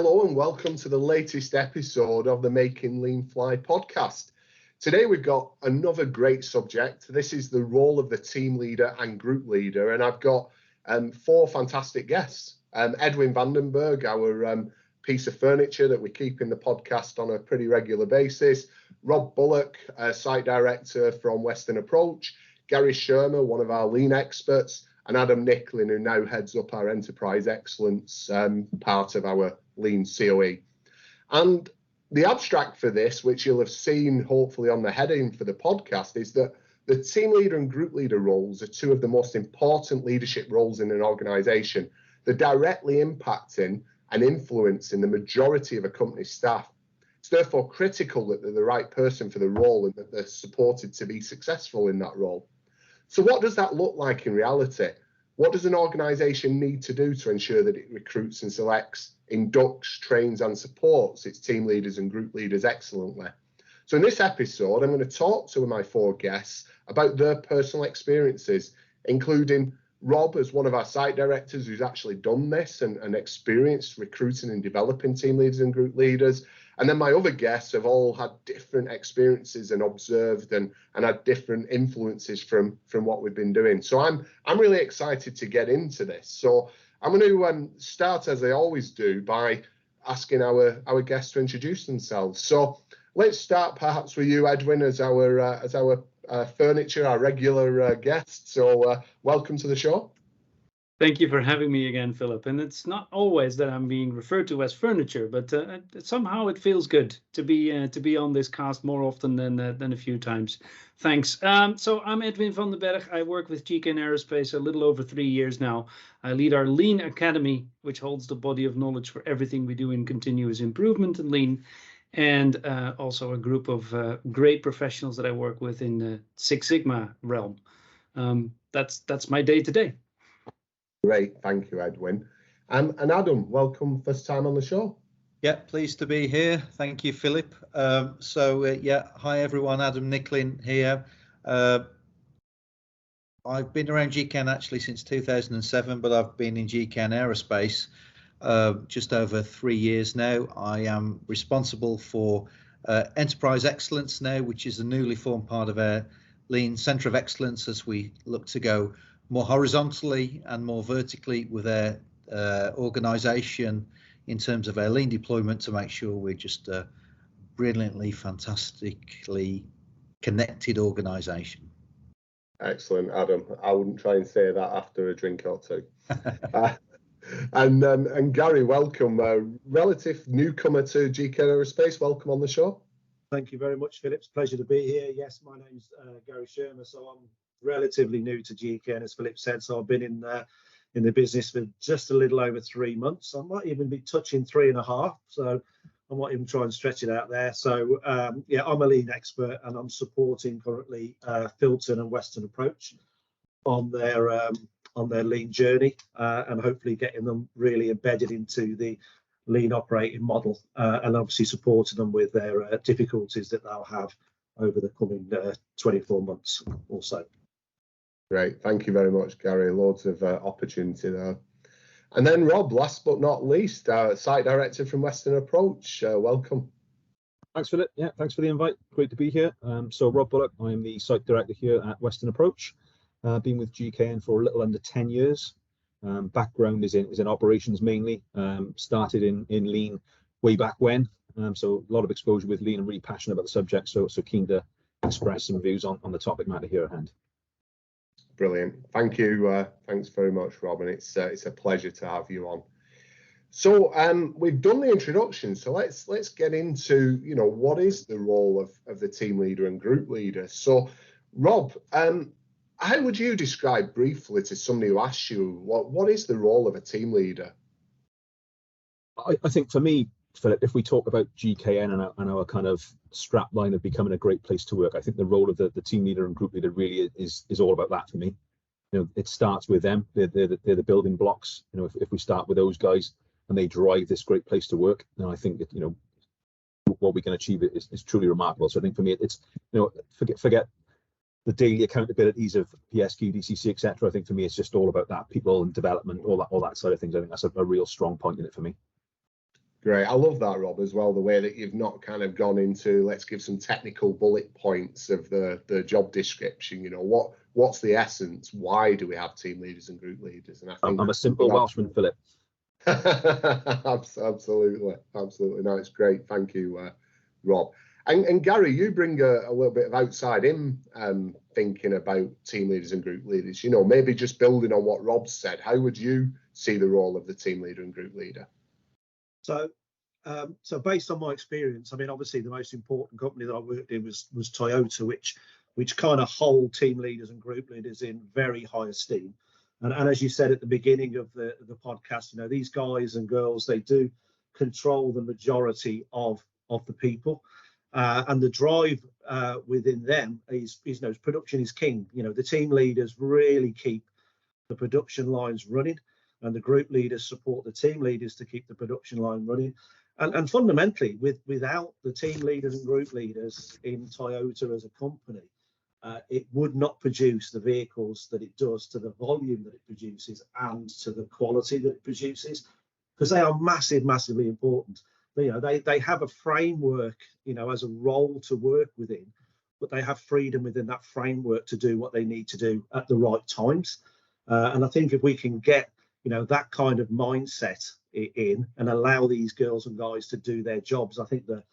Hello and welcome to the latest episode of the Making Lean Fly podcast. Today we've got another great subject. This is the role of the team leader and group leader, and I've got four fantastic guests. Edwin Berg, our piece of furniture that we keep in the podcast on a pretty regular basis. Rob Bullock, site director from Western Approach. Gary Shurmer, one of our lean experts, and Adam Nicklin, who now heads up our enterprise excellence part of our lean COE. And the abstract for this, which you'll have seen hopefully on the heading for the podcast, is that the team leader and group leader roles are two of the most important leadership roles in an organization. They're directly impacting and influencing the majority of a company's staff. It's therefore critical that they're the right person for the role and that they're supported to be successful in that role. So what does that look like in reality? What does an organization need to do to ensure that it recruits and selects, inducts, trains and supports its team leaders and group leaders excellently? So in this episode, I'm going to talk to my four guests about their personal experiences, including Rob as one of our site directors who's actually done this and experienced recruiting and developing team leaders and group leaders. And then my other guests have all had different experiences and observed and had different influences from what we've been doing. So I'm really excited to get into this. So I'm going to start, as I always do, by asking our guests to introduce themselves. So let's start perhaps with you, Edwin, as our furniture, our regular guest. So welcome to the show. Thank you for having me again, Philip. And it's not always that I'm being referred to as furniture, but somehow it feels good to be on this cast more often than a few times. Thanks. So I'm Edwin Berg. I work with GKN Aerospace a little over 3 years now. I lead our Lean Academy, which holds the body of knowledge for everything we do in continuous improvement and lean, and also a group of great professionals that I work with in the Six Sigma realm. That's my day to day. Great, thank you, Edwin. And Adam, welcome, first time on the show. Yeah, pleased to be here. Thank you, Philip. Hi everyone, Adam Nicklin here. I've been around GKN actually since 2007, but I've been in GKN Aerospace just over 3 years now. I am responsible for Enterprise Excellence now, which is a newly formed part of our Lean Centre of Excellence as we look to go more horizontally and more vertically with our organisation in terms of our lean deployment to make sure we're just a brilliantly, fantastically connected organisation. Excellent, Adam. I wouldn't try and say that after a drink or two. And Gary, welcome. Relative newcomer to GKN Aerospace, welcome on the show. Thank you very much, Philip. It's a pleasure to be here. Yes, my name's Gary Shurmer, so I'm relatively new to GKN, as Philip said. So I've been in the business for just a little over 3 months. I might even be touching 3.5. So I might even try and stretch it out there. So I'm a lean expert, and I'm supporting currently Filton and Western Approach on their lean journey, and hopefully getting them really embedded into the lean operating model, and obviously supporting them with their difficulties that they'll have over the coming 24 months or so. Great, thank you very much, Gary. Loads of opportunity there. And then Rob, last but not least, our site director from Western Approach. Welcome. Thanks, Philip. Yeah, thanks for the invite. Great to be here. So Rob Bullock, I am the site director here at Western Approach. Been with GKN for a little under 10 years. Background is in operations mainly. Started in lean way back when. So a lot of exposure with lean and really passionate about the subject. So keen to express some views on the topic matter here at hand. Brilliant. Thank you. Thanks very much, Rob. And it's a pleasure to have you on. So we've done the introduction. So let's get into, what is the role of the team leader and group leader? So Rob, how would you describe briefly to somebody who asks you, what is the role of a team leader? I think for me, Philip, if we talk about GKN and our kind of strap line of becoming a great place to work, I think the role of the team leader and group leader really is all about that for me. It starts with them. They're the building blocks. If we start with those guys and they drive this great place to work, then I think that, what we can achieve is truly remarkable. So I think for me, it's, forget the daily accountabilities of PSQ, DCC, etc. I think for me, it's just all about that people and development, all that side of things. I think that's a real strong point in it for me. Great. I love that, Rob, as well, the way that you've not kind of gone into, let's give some technical bullet points of the job description. You know, what's the essence? Why do we have team leaders and group leaders? And I think I'm a simple Welshman, Philip. Absolutely. No, it's great. Thank you, Rob. And Gary, you bring a little bit of outside in thinking about team leaders and group leaders. You know, maybe just building on what Rob said, how would you see the role of the team leader and group leader? So based on my experience, I mean, obviously the most important company that I worked in was Toyota, which kind of hold team leaders and group leaders in very high esteem. And as you said at the beginning of the podcast, you know, these guys and girls, they do control the majority of the people, and the drive within them is you know, production is king. You know, the team leaders really keep the production lines running, and the group leaders support the team leaders to keep the production line running. And fundamentally, without the team leaders and group leaders in Toyota as a company, it would not produce the vehicles that it does to the volume that it produces and to the quality that it produces, because they are massively important. You know, they have a framework, you know, as a role to work within, but they have freedom within that framework to do what they need to do at the right times. And I think if we can get, you know, that kind of mindset in and allow these girls and guys to do their jobs, I think the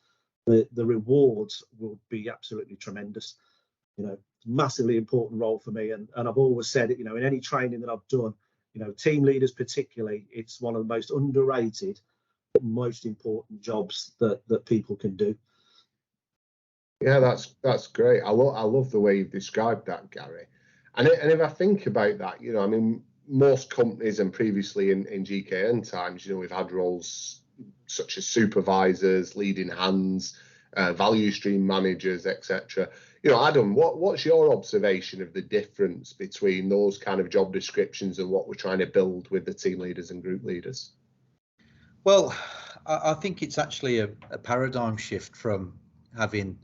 rewards will be absolutely tremendous. You know, massively important role for me. And I've always said it, you know, in any training that I've done, you know, team leaders particularly, it's one of the most underrated, but most important jobs that people can do. Yeah, that's great. I love the way you've described that, Gary. And if I think about that, you know, I mean, most companies and previously in GKN times, you know, we've had roles such as supervisors, leading hands, value stream managers, etc. You know, Adam, what's your observation of the difference between those kind of job descriptions and what we're trying to build with the team leaders and group leaders? Well, I think it's actually a paradigm shift from having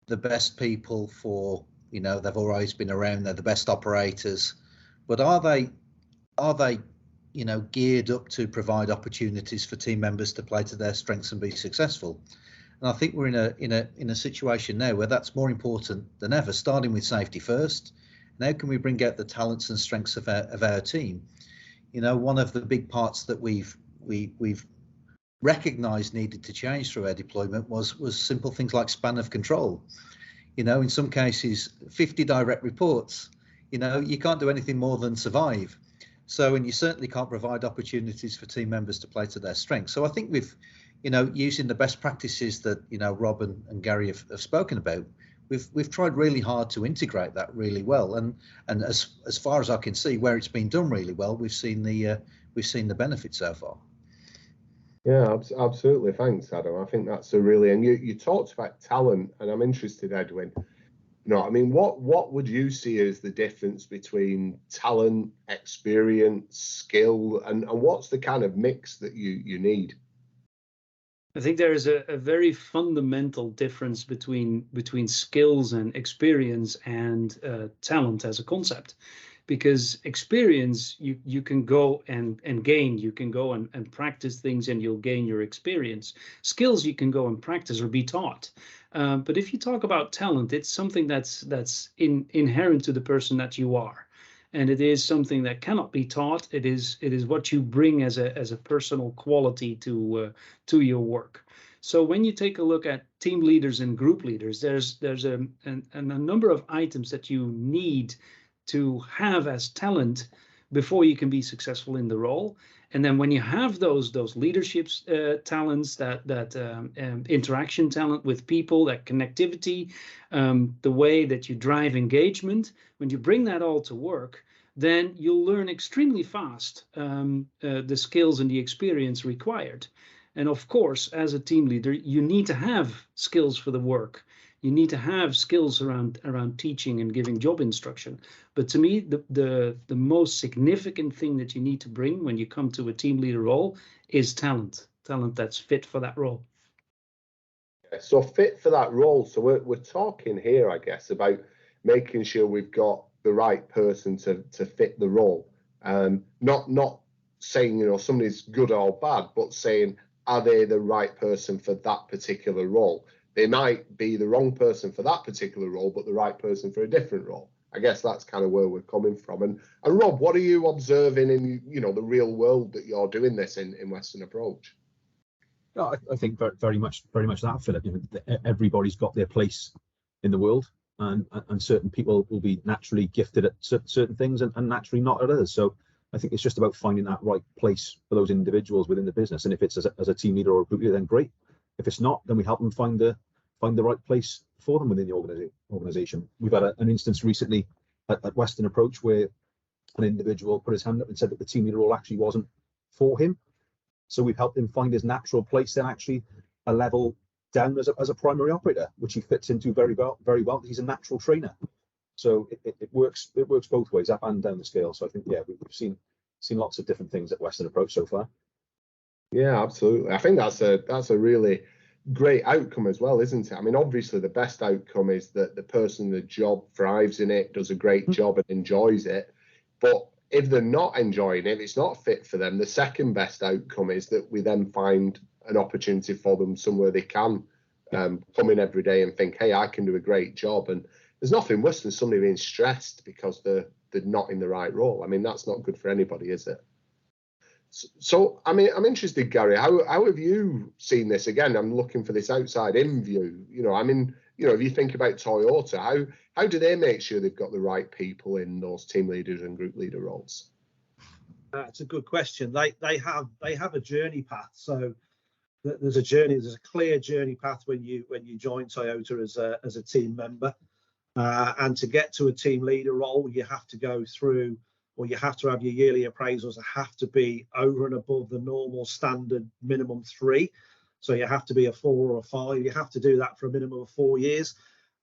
the best people for, you know, they've always been around, they're the best operators, but are they, you know, geared up to provide opportunities for team members to play to their strengths and be successful? And I think we're in a situation now where that's more important than ever, starting with safety first. And how can we bring out the talents and strengths of our team? You know, one of the big parts that we've recognised needed to change through our deployment was simple things like span of control. You know, in some cases, 50 direct reports, you know, you can't do anything more than survive. So, and you certainly can't provide opportunities for team members to play to their strengths. So I think we've, you know, using the best practices that, you know, Rob and Gary have spoken about, we've tried really hard to integrate that really well. And as far as I can see, where it's been done really well, we've seen the benefit so far. Yeah, absolutely. Thanks, Adam. I think that's a really, and you talked about talent, and I'm interested, Edwin. You know, I mean, what would you see as the difference between talent, experience, skill, and what's the kind of mix that you need? I think there is a very fundamental difference between skills and experience and talent as a concept, because experience you can go and gain, you can go and practice things and you'll gain your experience. Skills you can go and practice or be taught. But if you talk about talent, it's something that's inherent to the person that you are. And it is something that cannot be taught. It is what you bring as a personal quality to your work. So when you take a look at team leaders and group leaders, there's a number of items that you need to have as talent before you can be successful in the role. And then when you have those leadership talents, that interaction talent with people, that connectivity, the way that you drive engagement, when you bring that all to work, then you'll learn extremely fast the skills and the experience required. And of course, as a team leader, you need to have skills for the work. You need to have skills around teaching and giving job instruction. But to me, the most significant thing that you need to bring when you come to a team leader role is talent that's fit for that role. So fit for that role. So we're talking here, I guess, about making sure we've got the right person to fit the role. Not saying, you know, somebody's good or bad, but saying, are they the right person for that particular role? They might be the wrong person for that particular role, but the right person for a different role. I guess that's kind of where we're coming from. And Rob, what are you observing in, you know, the real world that you're doing this in Western Approach? No, I think very much that, Philip. You know, everybody's got their place in the world, and certain people will be naturally gifted at certain things and naturally not at others. So I think it's just about finding that right place for those individuals within the business. And if it's as a team leader or a group leader, then great. If it's not, then we help them find the right place for them within the organization. We've had an instance recently at Western Approach where an individual put his hand up and said that the team leader role actually wasn't for him. So we've helped him find his natural place, then actually a level down as a primary operator, which he fits into very well. He's a natural trainer. So it works both ways, up and down the scale. So I think, yeah, we've seen lots of different things at Western Approach so far. Yeah, absolutely. I think that's a really great outcome as well, isn't it? I mean, obviously the best outcome is that the person in the job thrives in it, does a great job and enjoys it. But if they're not enjoying it, it's not fit for them. The second best outcome is that we then find an opportunity for them somewhere they can come in every day and think, hey, I can do a great job. And there's nothing worse than somebody being stressed because they're not in the right role. I mean, that's not good for anybody, is it? So, I mean, I'm interested, Gary, how have you seen this? Again, I'm looking for this outside in view. You know, I mean, you know, if you think about Toyota, how do they make sure they've got the right people in those team leaders and group leader roles? That's a good question. They have a journey path. So there's a clear journey path when you join Toyota as a team member, and to get to a team leader role, you have to go through, or you have to have your yearly appraisals that have to be over and above the normal standard minimum 3. So you have to be a 4 or a 5. You have to do that for a minimum of 4 years.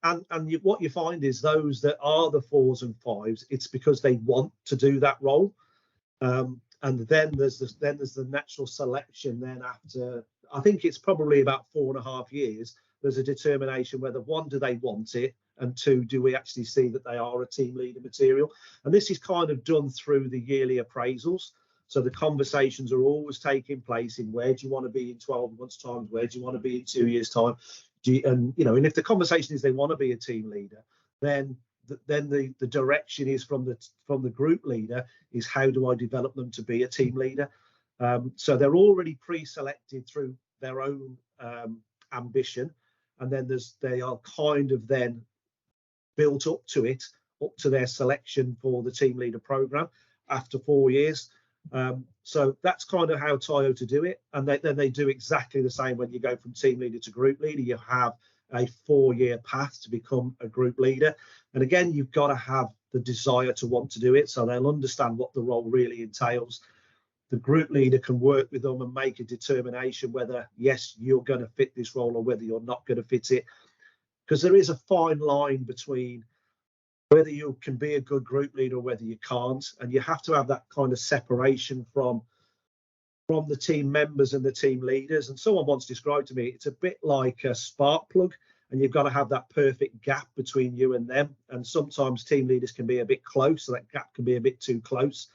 And what you find is those that are the 4s and 5s, it's because they want to do that role. And then there's the natural selection. Then after, I think it's probably about 4.5 years, there's a determination whether 1, do they want it, and 2, do we actually see that they are a team leader material? And this is kind of done through the yearly appraisals. So the conversations are always taking place in where do you want to be in 12 months' time? Where do you want to be in 2 years' time? And if the conversation is they want to be a team leader, then the direction is from the group leader is how do I develop them to be a team leader? So they're already pre-selected through their own ambition, and then they are kind of then built up to their selection for the team leader program after 4 years. So that's kind of how Toyota do it, and then they do exactly the same when you go from team leader to group leader. You have a 4-year path to become a group leader, and again, you've got to have the desire to want to do it, so they'll understand what the role really entails. The group leader can work with them and make a determination whether, yes, you're going to fit this role or whether you're not going to fit it, because there is a fine line between whether you can be a good group leader or whether you can't, and you have to have that kind of separation from the team members and the team leaders. And someone once described to me, it's a bit like a spark plug, and you've got to have that perfect gap between you and them. And sometimes team leaders can be a bit close, so that gap can be a bit too close.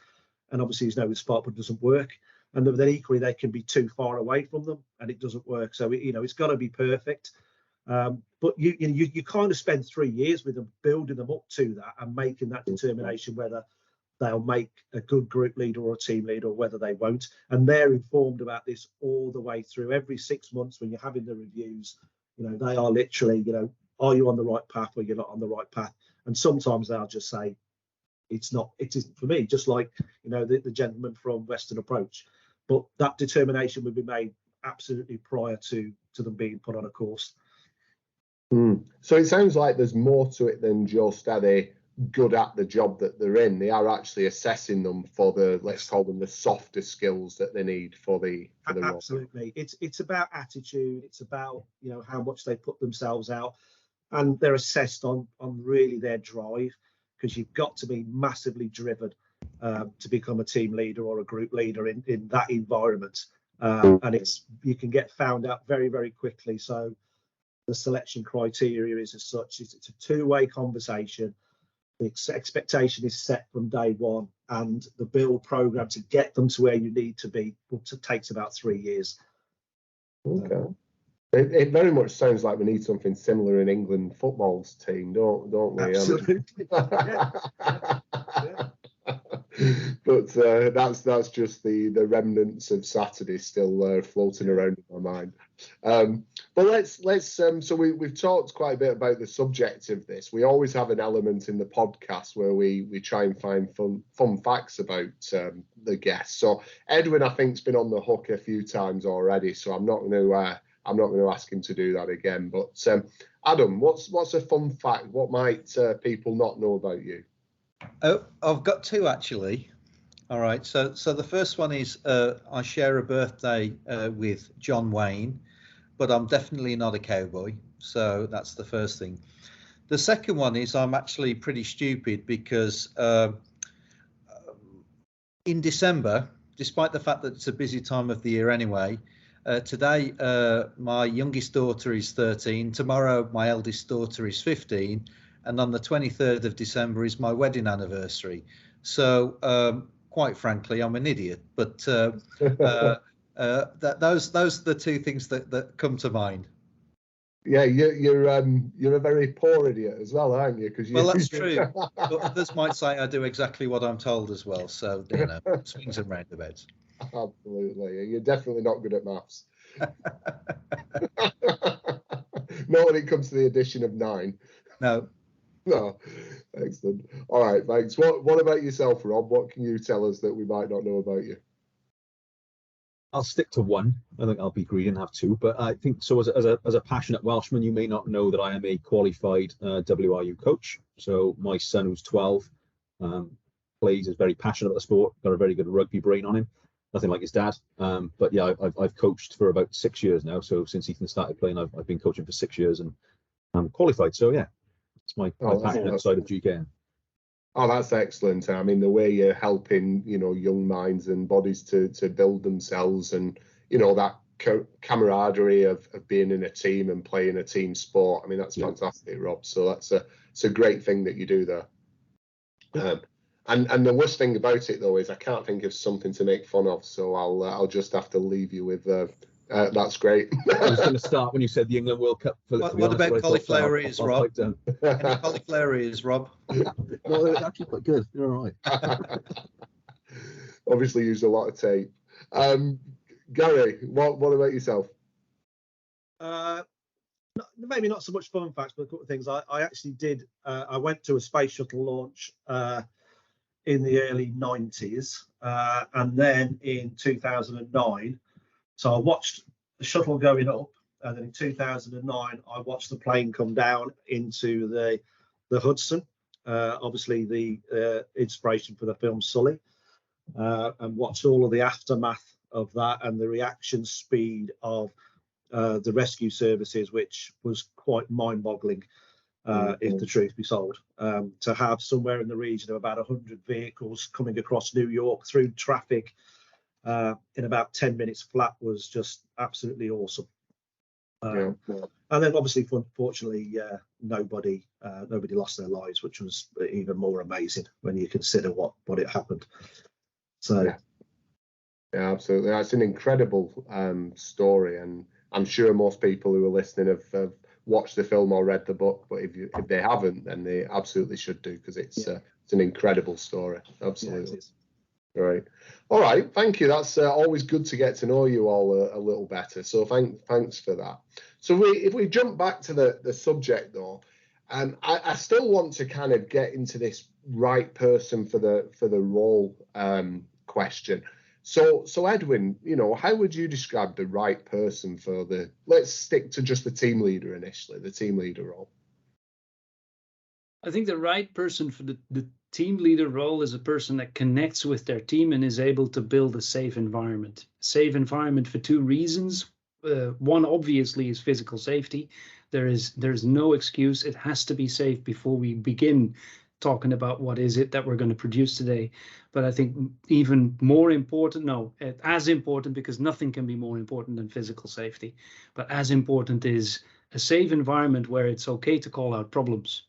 And obviously, you know, the spark plug doesn't work. And then equally, they can be too far away from them, and it doesn't work. So, it's got to be perfect. But you kind of spend 3 years with them, building them up to that and making that determination whether they'll make a good group leader or a team leader or whether they won't. And they're informed about this all the way through. Every 6 months when you're having the reviews, they are literally, are you on the right path or you're not on the right path? And sometimes they'll just say, it isn't for me, just like, the gentleman from Western Approach. But that determination would be made absolutely prior to them being put on a course. So it sounds like there's more to it than just are they good at the job that they're in. They are actually assessing them for let's call them the softer skills that they need for the role. Absolutely. It's about attitude. It's about, how much they put themselves out, and they're assessed on really their drive, because you've got to be massively driven to become a team leader or a group leader in that environment. And you can get found out very, very quickly. So the selection criteria is as such. It's a two-way conversation. The expectation is set from day one, and the build program to get them to where you need to be takes about 3 years. Okay. It very much sounds like we need something similar in England football's team, don't we? Absolutely. Yeah. But that's just the remnants of Saturday still floating around in my mind. But let's so we've talked quite a bit about the subject of this. We always have an element in the podcast where we try and find fun facts about the guests. So Edwin, I think, has been on the hook a few times already, so I'm not going to ask him to do that again. But Adam, what's a fun fact? What might people not know about you? Oh, I've got two actually. All right. So the first one is I share a birthday with John Wayne, but I'm definitely not a cowboy. So that's the first thing. The second one is I'm actually pretty stupid because in December, despite the fact that it's a busy time of the year anyway, today my youngest daughter is 13. Tomorrow my eldest daughter is 15. And on the 23rd of December is my wedding anniversary. So quite frankly, I'm an idiot. But those are the two things that come to mind. Yeah, you're a very poor idiot as well, aren't you? Well, that's true. But others might say I do exactly what I'm told as well. So swings and roundabouts. Absolutely, you're definitely not good at maths. Not when it comes to the addition of 9. No, excellent. All right, thanks. What about yourself, Rob? What can you tell us that we might not know about you? I'll stick to one. I think I'll be greedy and have 2. But I think so. As a passionate Welshman, you may not know that I am a qualified WRU coach. So my son, who's 12, is very passionate about the sport. Got a very good rugby brain on him. Nothing like his dad. But yeah, I've coached for about 6 years now. So since Ethan started playing, I've been coaching for 6 years and I'm qualified. So yeah. It's my passion outside of GKN. Oh, that's excellent. I mean, the way you're helping, young minds and bodies to build themselves, and that camaraderie of being in a team and playing a team sport. I mean, that's fantastic, Rob. So it's a great thing that you do there. And the worst thing about it though is I can't think of something to make fun of. So I'll just have to leave you with. That's great. I was going to start when you said the England World Cup. What about cauliflower ears, Rob? Any cauliflower ears, Rob? No, they're actually quite good. You're all right. Obviously used a lot of tape. Gary, what about yourself? Maybe not so much fun facts, but a couple of things. I actually did. I went to a space shuttle launch in the early 90s, and then in 2009. So I watched the shuttle going up, and then in 2009, I watched the plane come down into the Hudson. Obviously, the inspiration for the film Sully, and watched all of the aftermath of that and the reaction speed of the rescue services, which was quite mind-boggling, if the truth be told. To have somewhere in the region of about 100 vehicles coming across New York through traffic in about 10 minutes flat was just absolutely awesome. And then obviously, fortunately, nobody lost their lives, which was even more amazing when you consider what it happened. So yeah, absolutely, that's an incredible story, and I'm sure most people who are listening have watched the film or read the book, but if they haven't, then they absolutely should do, because it's an incredible story. Absolutely. Right. All right. Thank you. That's always good to get to know you all a little better. So thanks for that. So if we jump back to the subject though, I still want to kind of get into this right person for the role question. So Edwin, how would you describe the right person for let's stick to just the team leader initially, the team leader role? I think the right person for the team leader role is a person that connects with their team and is able to build a safe environment. Safe environment for 2 reasons. One obviously is physical safety. There's no excuse. It has to be safe before we begin talking about what is it that we're going to produce today. But I think even more important, as important, because nothing can be more important than physical safety, but as important is a safe environment where it's okay to call out problems.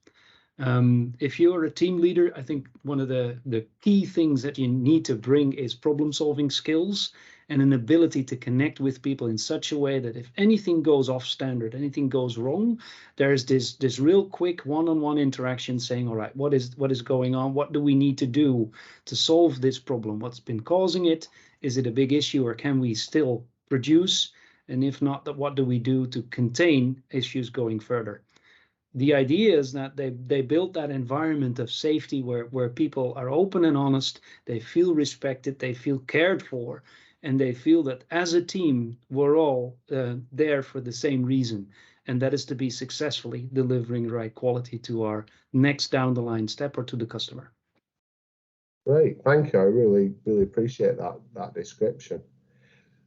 If you're a team leader, I think one of the key things that you need to bring is problem-solving skills and an ability to connect with people in such a way that if anything goes off standard, anything goes wrong, there's this real quick one-on-one interaction saying, all right, what is going on? What do we need to do to solve this problem? What's been causing it? Is it a big issue, or can we still produce? And if not, what do we do to contain issues going further? The idea is that they build that environment of safety where people are open and honest, they feel respected, they feel cared for, and they feel that as a team, we're all there for the same reason, and that is to be successfully delivering the right quality to our next down the line step or to the customer. Great, thank you. I really appreciate that description.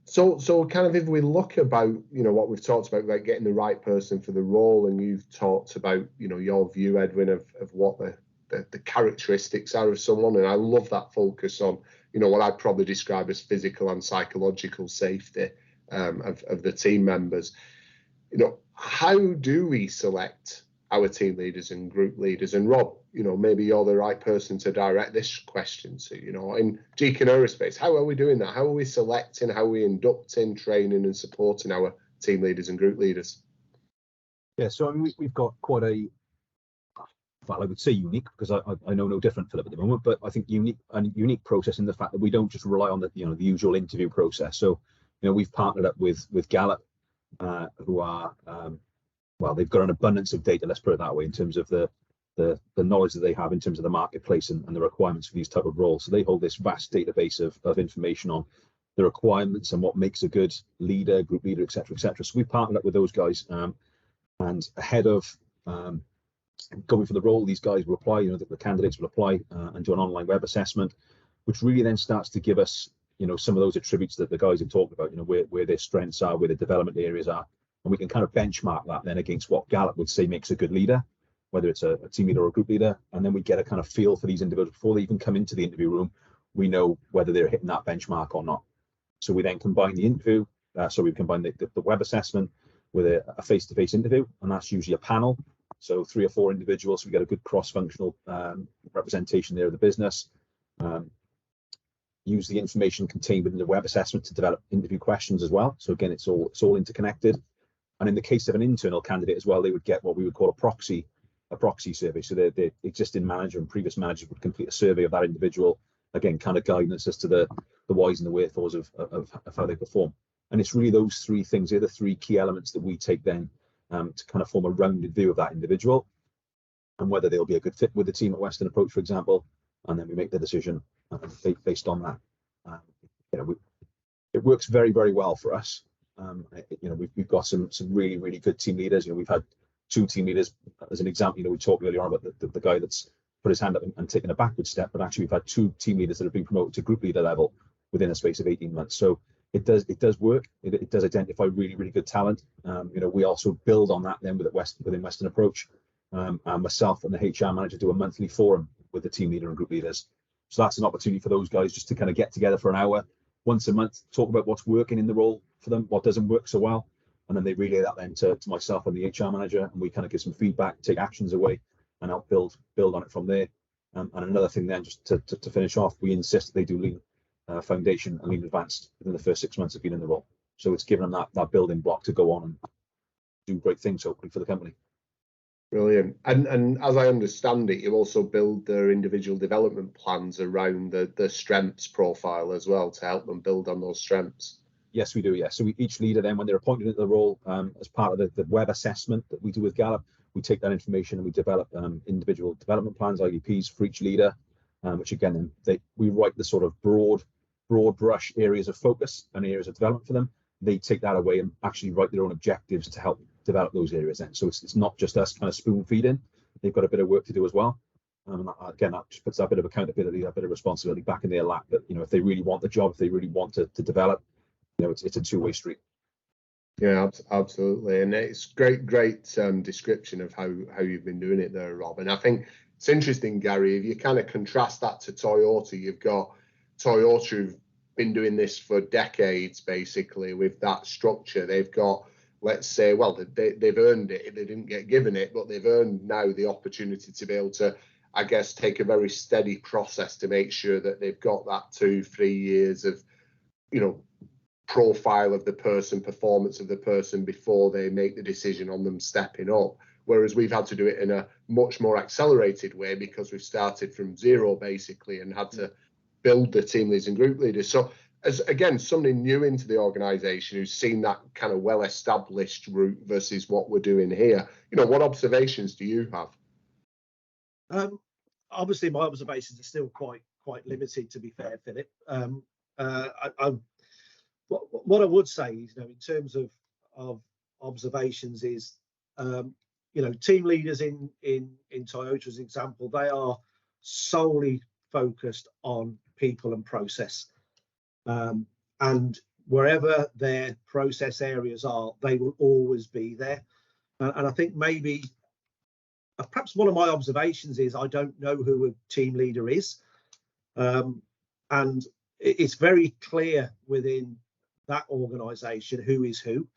So kind of if we look about, what we've talked about getting the right person for the role, and you've talked about, your view, Edwin, of what the characteristics are of someone. And I love that focus on, what I'd probably describe as physical and psychological safety of the team members. How do we select our team leaders and group leaders? And Rob, maybe you're the right person to direct this question to. In GK Aerospace, how are we doing that? How are we selecting, how are we inducting, training and supporting our team leaders and group leaders? Yeah, so I mean, we've got quite a, well, I would say unique, because I know no different, Philip, at the moment, but I think unique process in the fact that we don't just rely on the the usual interview process. So we've partnered up with Gallup, who are well, they've got an abundance of data, let's put it that way, in terms of the knowledge that they have in terms of the marketplace and the requirements for these type of roles. So they hold this vast database of information on the requirements and what makes a good leader, group leader, et cetera, et cetera. So we partnered up with those guys, and ahead of going for the role, these guys will apply, the candidates will apply and do an online web assessment, which really then starts to give us, some of those attributes that the guys have talked about, where their strengths are, where the development areas are. And we can kind of benchmark that then against what Gallup would say makes a good leader, whether it's a team leader or a group leader. And then we get a kind of feel for these individuals before they even come into the interview room. We know whether they're hitting that benchmark or not. So we then combine the interview. So we combine the web assessment with a face-to-face interview, and that's usually a panel. So 3 or 4 individuals. So we get a good cross-functional representation there of the business. Use the information contained within the web assessment to develop interview questions as well. So again, it's all interconnected. And in the case of an internal candidate as well, they would get what we would call a proxy survey. So the existing manager and previous managers would complete a survey of that individual, again, kind of guidance as to the whys and the wherefores of how they perform. And it's really those 3 things, they're the 3 key elements that we take then to kind of form a rounded view of that individual and whether they'll be a good fit with the team at Western Approach, for example. And then we make the decision based on that. It works very, very well for us. We've got some really, really good team leaders. We've had 2 team leaders as an example. We talked earlier on about the guy that's put his hand up and taken a backward step, but actually we've had 2 team leaders that have been promoted to group leader level within a space of 18 months. So it does work. It does identify really, really good talent. We also build on that then within Western Approach. And myself and the HR manager do a monthly forum with the team leader and group leaders. So that's an opportunity for those guys just to kind of get together for an hour once a month, talk about what's working in the role for them, what doesn't work so well, and then they relay that then to myself and the HR manager, and we kind of give some feedback, take actions away, and help build on it from there. And another thing then, just to finish off, we insist that they do Lean Foundation and Lean Advanced within the first 6 months of being in the role. So it's given them that building block to go on and do great things, hopefully, for the company. Brilliant. And as I understand it, you also build their individual development plans around the strengths profile as well to help them build on those strengths. Yes, we do. Yeah. So each leader then, when they're appointed into the role, as part of the web assessment that we do with Gallup, we take that information and we develop individual development plans, IDPs for each leader, which again, we write the sort of broad brush areas of focus and areas of development for them. They take that away and actually write their own objectives to help develop those areas then. So it's not just us kind of spoon feeding. They've got a bit of work to do as well. Again, that just puts that bit of accountability, that bit of responsibility back in their lap. That if they really want the job, if they really want to develop, it's a 2-way street. Yeah, absolutely, and it's great description of how you've been doing it there, Rob. And I think it's interesting, Gary, if you kind of contrast that to Toyota. You've got Toyota who've been doing this for decades, basically, with that structure. They've got, let's say, well, they've earned it. They didn't get given it, but they've earned now the opportunity to be able to, I guess, take a very steady process to make sure that they've got that 2-3 years of, profile of the person, performance of the person before they make the decision on them stepping up. Whereas we've had to do it in a much more accelerated way because we've started from zero basically and had to build the team leaders and group leaders. So as again, somebody new into the organization who's seen that kind of well-established route versus what we're doing here, you know, what observations do you have? Obviously my observations are still quite limited, to be fair, Philip. What I would say is, you know, in terms of observations is, you know, team leaders in Toyota, as an example, they are solely focused on people and process. And wherever their process areas are, they will always be there. And I think maybe, perhaps one of my observations is I don't know who a team leader is. And it's very clear within that organisation who is who.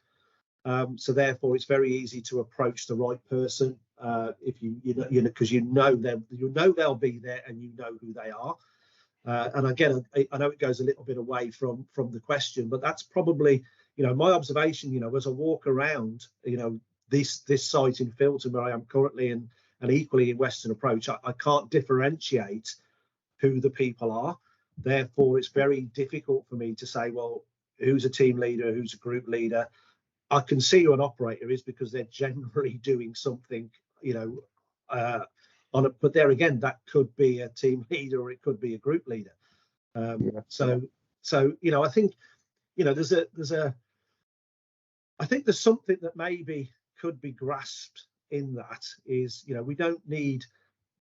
So therefore, it's very easy to approach the right person if you know, because you know they'll be there and you know who they are. And again, I know it goes a little bit away from the question, but that's probably, you know, my observation. You know, as I walk around, you know, this site in Filton where I am currently, and equally in Western Approach, I can't differentiate who the people are. Therefore, it's very difficult for me to say, well, who's a team leader, who's a group leader. I can see who an operator is because they're generally doing something, you know, but there again, that could be a team leader or it could be a group leader. So you know, I think, you know, I think there's something that maybe could be grasped in that is, you know, we don't need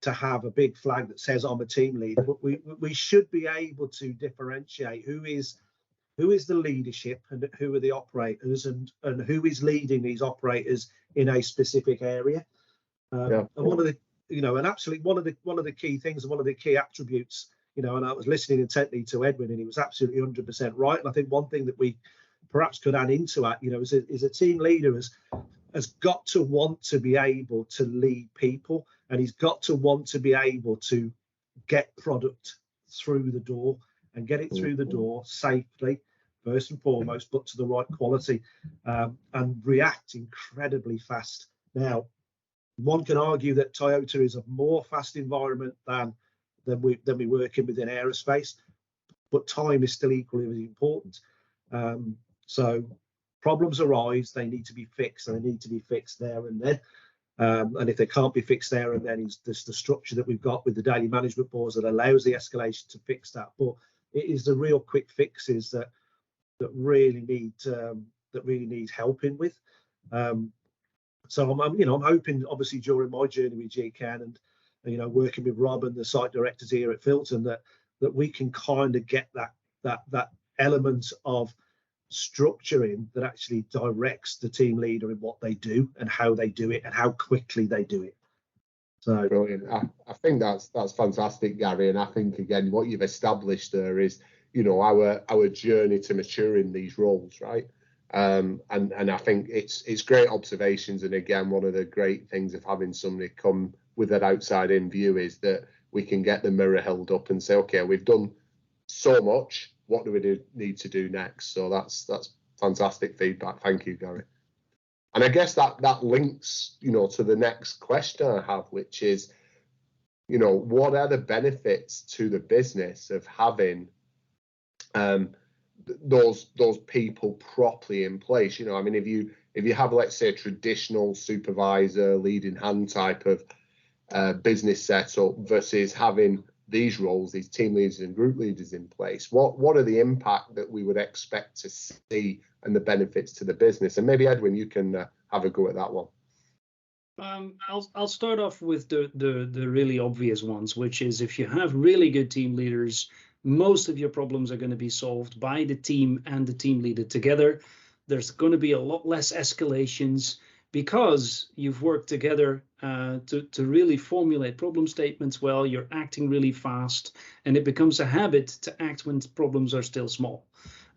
to have a big flag that says I'm a team leader, but we should be able to differentiate who is the leadership and who are the operators, and who is leading these operators in a specific area. And one of the, you know, and absolutely one of the key things and one of the key attributes, you know, and I was listening intently to Edwin and he was absolutely 100% right. And I think one thing that we perhaps could add into that, you know, is a team leader has got to want to be able to lead people, and he's got to want to be able to get product through the door and get it through the door safely, first and foremost, but to the right quality, and react incredibly fast. Now, one can argue that Toyota is a more fast environment than we work in within aerospace, but time is still equally as important. So problems arise, they need to be fixed, and they need to be fixed there and then. And if they can't be fixed there and then, is this the structure that we've got with the daily management boards that allows the escalation to fix that. But it is the real quick fixes that really need helping with. So I'm hoping, obviously, during my journey with GCAN and, you know, working with Rob and the site directors here at Filton, that we can kind of get that element of structuring that actually directs the team leader in what they do and how they do it and how quickly they do it. So brilliant. I think that's fantastic, Gary. And I think, again, what you've established there is, you know, our journey to maturing these roles, right? And I think it's great observations. And again, one of the great things of having somebody come with that outside in view is that we can get the mirror held up and say, okay, we've done so much. What do we need to do next? So that's fantastic feedback. Thank you, Gary. And I guess that links, you know, to the next question I have, which is, you know, what are the benefits to the business of having those people properly in place? You know, I mean, if you have, let's say, a traditional supervisor, leading hand type of business setup versus having these roles, these team leaders and group leaders in place, what are the impact that we would expect to see and the benefits to the business? And maybe, Edwin, you can have a go at that one. I'll start off with the really obvious ones, which is if you have really good team leaders, most of your problems are going to be solved by the team and the team leader together. There's going to be a lot less escalations because you've worked together to really formulate problem statements well. You're acting really fast, and it becomes a habit to act when problems are still small.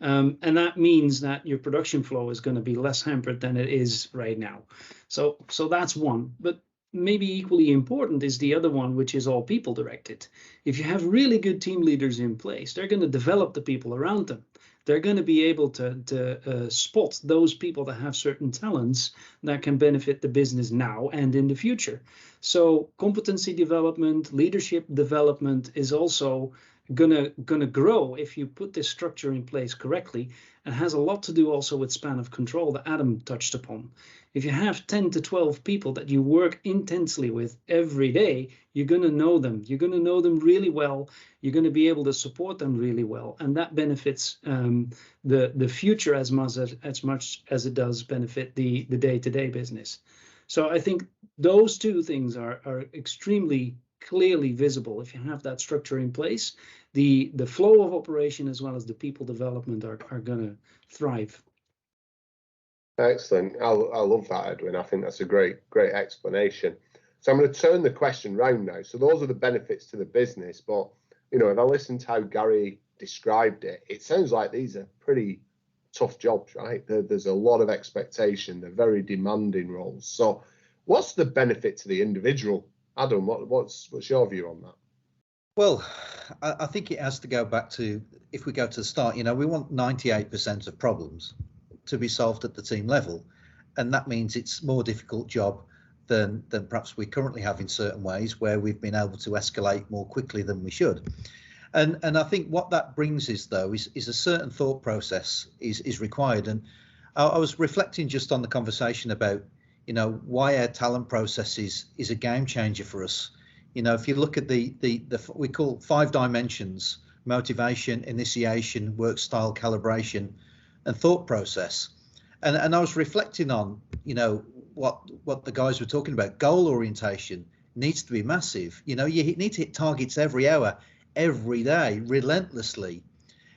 And that means that your production flow is going to be less hampered than it is right now. So that's one. But maybe equally important is the other one, which is all people directed. If you have really good team leaders in place, they're going to develop the people around them. They're going to be able to spot those people that have certain talents that can benefit the business now and in the future. So competency development, leadership development is also gonna grow if you put this structure in place correctly, and has a lot to do also with span of control that Adam touched upon. If you have 10 to 12 people that you work intensely with every day, you're going to know them. You're going to know them really well. You're going to be able to support them really well. And that benefits the future as much as it does benefit the day-to-day business. So I think those two things are extremely clearly visible. If you have that structure in place, the flow of operation as well as the people development are going to thrive. Excellent. I love that, Edwin. I think that's a great explanation. So I'm going to turn the question round now. So those are the benefits to the business, but if I listen to how Gary described it, it sounds like these are pretty tough jobs, right? There's a lot of expectation. They're very demanding roles. So what's the benefit to the individual? Adam, what's your view on that? Well, I think it has to go back to, if we go to the start, we want 98% of problems to be solved at the team level, and that means it's a more difficult job than perhaps we currently have in certain ways, where we've been able to escalate more quickly than we should. And I think what that brings is a certain thought process is required. And I was reflecting just on the conversation about why our talent process is a game changer for us. If you look at the we call 5 dimensions: motivation, initiation, work style, calibration, and thought process. And I was reflecting on what the guys were talking about. Goal orientation needs to be massive. You need to hit targets every hour, every day, relentlessly.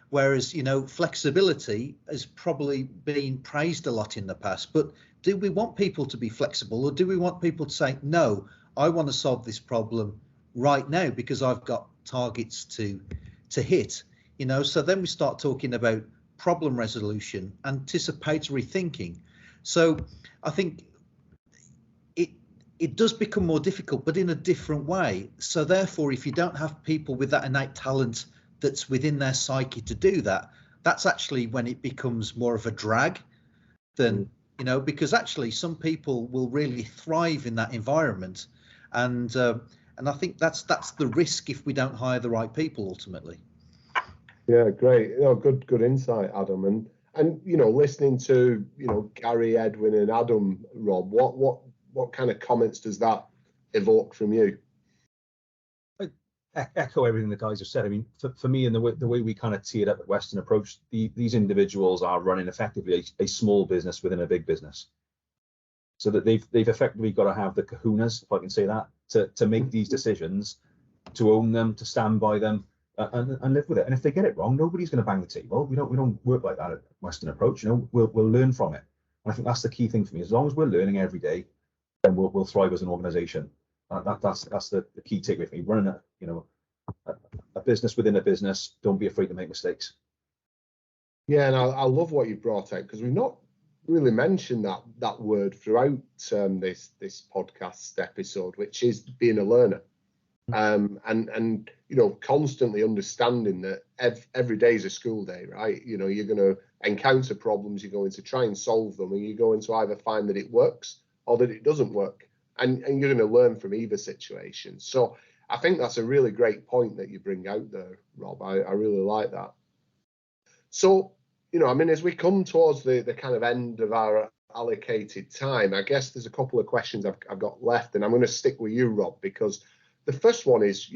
Whereas flexibility has probably been praised a lot in the past. But do we want people to be flexible, or do we want people to say, no, I want to solve this problem right now because I've got targets to hit? So then we start talking about problem resolution, anticipatory thinking. So I think it does become more difficult, but in a different way. So therefore, if you don't have people with that innate talent that's within their psyche to do that, that's actually when it becomes more of a drag than, because actually some people will really thrive in that environment. And I think that's the risk if we don't hire the right people ultimately. Yeah, great. Good insight, Adam. And listening to Gary, Edwin, and Adam, Rob, what kind of comments does that evoke from you? I echo everything the guys have said. I mean, for me, and the way we kind of tee it up at Western Approach, these individuals are running effectively a small business within a big business. So that they've effectively got to have the kahunas, if I can say that, to make these decisions, to own them, to stand by them, and live with it. And if they get it wrong, nobody's going to bang the table. We don't work like that at Western Approach. We'll learn from it. And I think that's the key thing for me. As long as we're learning every day, then we'll thrive as an organization. That's the key takeaway for me. Running a business within a business, don't be afraid to make mistakes. Yeah, and I love what you brought out, because we've not really mentioned that word throughout this podcast episode, which is being a learner. And constantly understanding that every day is a school day, right? You're going to encounter problems, you're going to try and solve them, and you're going to either find that it works or that it doesn't work, and you're going to learn from either situation. So I think that's a really great point that you bring out there, Rob. I really like that. So as we come towards the kind of end of our allocated time, I guess there's a couple of questions I've got left, and I'm going to stick with you, Rob, because the first one is,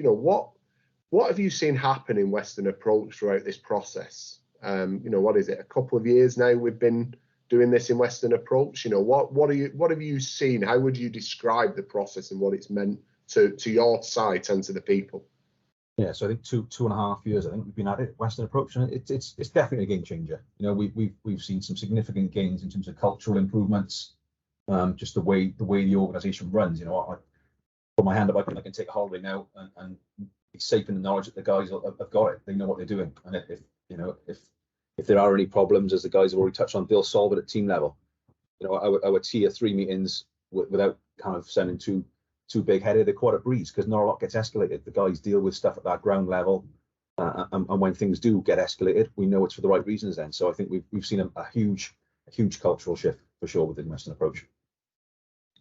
what have you seen happen in Western Approach throughout this process? What is it? A couple of years now we've been doing this in Western Approach. What have you seen? How would you describe the process and what it's meant to your site and to the people? Yeah, so I think two and a half years. I think we've been at it, Western Approach, and it's definitely a game changer. We've seen some significant gains in terms of cultural improvements, just the way the organisation runs. I put my hand up, I can take a holiday now and be safe in the knowledge that the guys have got it. They know what they're doing, and if there are any problems, as the guys have already touched on, they'll solve it at team level. Our tier 3 meetings without kind of sending too too big-headed, they're quite a breeze because not a lot gets escalated. The guys deal with stuff at that ground level, and when things do get escalated, we know it's for the right reasons then. So I think we've seen a huge cultural shift for sure with the Western approach.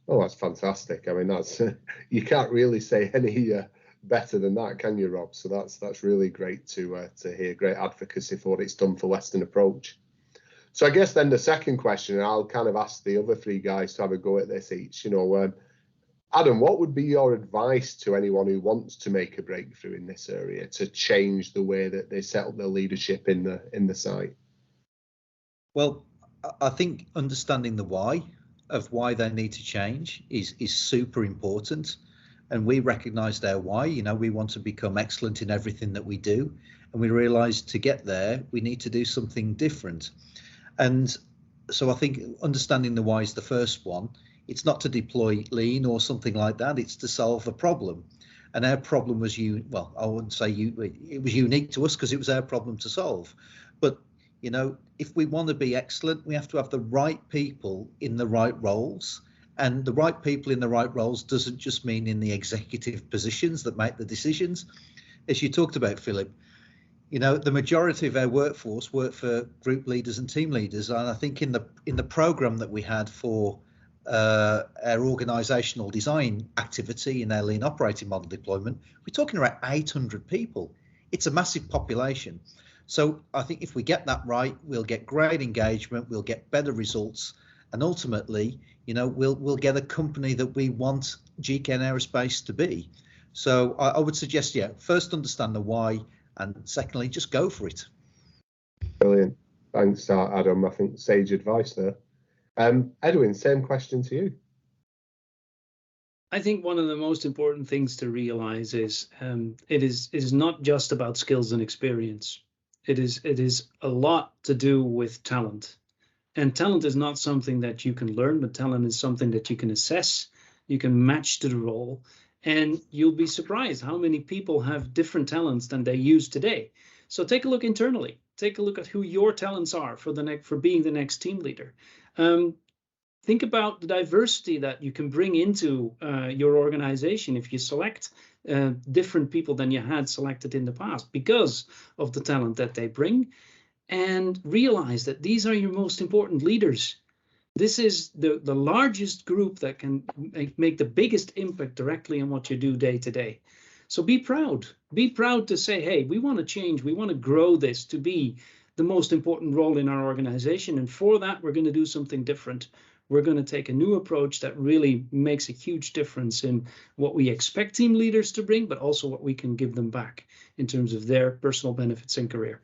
Oh, that's fantastic. I mean, that's you can't really say any better than that, can you, Rob? So that's really great to hear. Great advocacy for what it's done for Western approach. So I guess then the second question, and I'll kind of ask the other three guys to have a go at this each. Adam, what would be your advice to anyone who wants to make a breakthrough in this area to change the way that they set up their leadership in the site? Well, I think understanding the why of why they need to change is super important. And we recognized our why. We want to become excellent in everything that we do. And we realized to get there, we need to do something different. And so I think understanding the why is the first one. It's not to deploy lean or something like that. It's to solve a problem. And our problem was I wouldn't say it was unique to us because it was our problem to solve. But, if we want to be excellent, we have to have the right people in the right roles. And the right people in the right roles doesn't just mean in the executive positions that make the decisions. As you talked about, Philip, the majority of our workforce work for group leaders and team leaders. And I think in the program that we had for our organizational design activity in our lean operating model deployment, we're talking about 800 people. It's a massive population. So I think if we get that right, we'll get great engagement, we'll get better results, and ultimately, we'll get a company that we want GKN Aerospace to be. So I would suggest, first understand the why, and secondly, just go for it. Brilliant. Thanks, Adam. I think sage advice there. Edwin, same question to you. I think one of the most important things to realize is it is not just about skills and experience. It is a lot to do with talent. And talent is not something that you can learn, but talent is something that you can assess, you can match to the role, and you'll be surprised how many people have different talents than they use today. So take a look internally. Take a look at who your talents are for being the next team leader. Think about the diversity that you can bring into your organization if you select different people than you had selected in the past because of the talent that they bring, and realize that these are your most important leaders. This is the largest group that can make the biggest impact directly on what you do day to day. So be proud. Be proud to say, hey, we want to change. We want to grow this to be the most important role in our organization. And for that, we're going to do something different. We're going to take a new approach that really makes a huge difference in what we expect team leaders to bring, but also what we can give them back in terms of their personal benefits and career.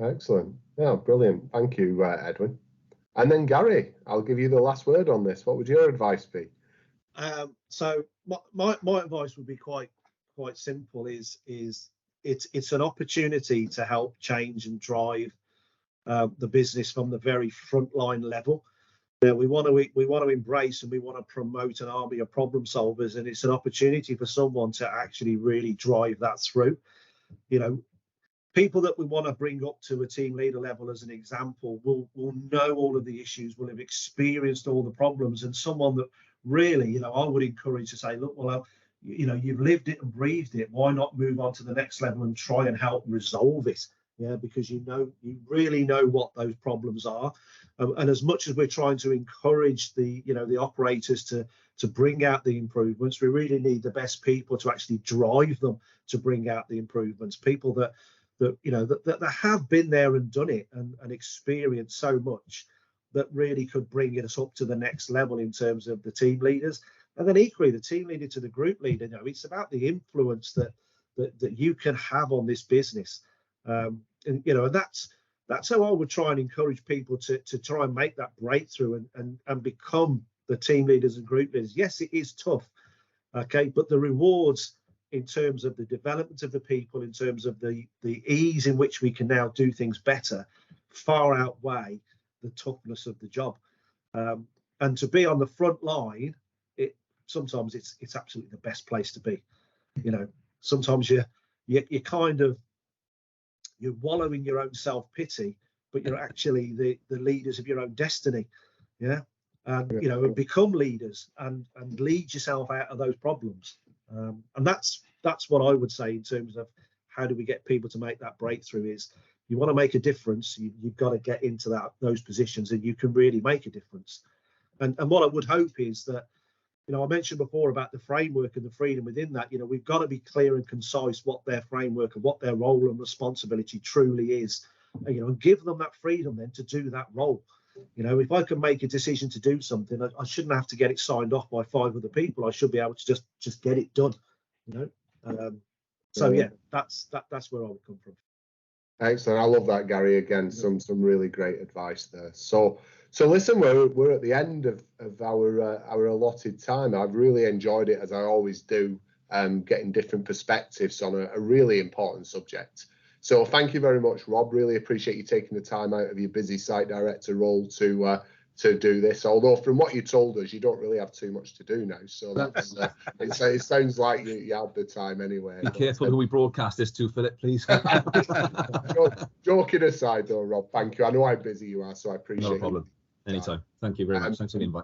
Excellent. Yeah, brilliant. Thank you, Edwin. And then Gary, I'll give you the last word on this. What would your advice be? So my advice would be quite simple. Is it's an opportunity to help change and drive the business from the very frontline level. We want to embrace and we want to promote an army of problem solvers, and it's an opportunity for someone to actually really drive that through. People that we want to bring up to a team leader level, as an example, will know all of the issues, will have experienced all the problems, and someone that really, I would encourage to say, look, well, you've lived it and breathed it. Why not move on to the next level and try and help resolve it? Yeah, because you really know what those problems are, and as much as we're trying to encourage the operators to bring out the improvements, we really need the best people to actually drive them to bring out the improvements. People that have been there and done it and experienced so much that really could bring us up to the next level in terms of the team leaders, and then equally the team leader to the group leader. It's about the influence that you can have on this business. And that's how I would try and encourage people to try and make that breakthrough and become the team leaders and group leaders. Yes, it is tough, okay, but the rewards in terms of the development of the people, in terms of the ease in which we can now do things better, far outweigh the toughness of the job. And to be on the front line, sometimes it's absolutely the best place to be. Sometimes you kind of, you're wallowing your own self-pity, but you're actually the leaders of your own destiny. Yeah. and and become leaders and lead yourself out of those problems. And that's what I would say in terms of how do we get people to make that breakthrough. Is you want to make a difference, you've got to get into those positions, and you can really make a difference. And what I would hope is that, I mentioned before about the framework and the freedom within that. We've got to be clear and concise what their framework and what their role and responsibility truly is, and give them that freedom then to do that role. If I can make a decision to do something, I shouldn't have to get it signed off by 5 other people. I should be able to just get it done. So yeah, that's where I would come from. Excellent. I love that, Gary. Again, some really great advice there. So listen, we're at the end of our allotted time. I've really enjoyed it, as I always do, getting different perspectives on a really important subject. So thank you very much, Rob. Really appreciate you taking the time out of your busy site director role to do this. Although from what you told us, you don't really have too much to do now. So that's it sounds like you have the time anyway. Be careful who we broadcast this to, Philip, please. Joking aside, though, Rob, thank you. I know how busy you are, so I appreciate it. No problem. Anytime. Thank you very much. Thanks for the invite.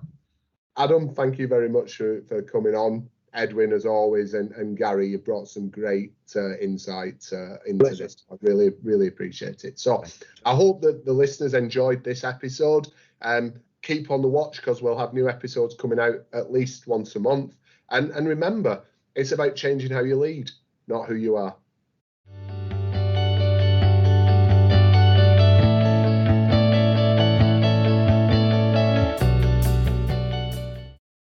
Adam, thank you very much for coming on. Edwin, as always, and Gary, you brought some great insight into this. I really, really appreciate it. So I hope that the listeners enjoyed this episode. Keep on the watch, because we'll have new episodes coming out at least once a month. And remember, it's about changing how you lead, not who you are.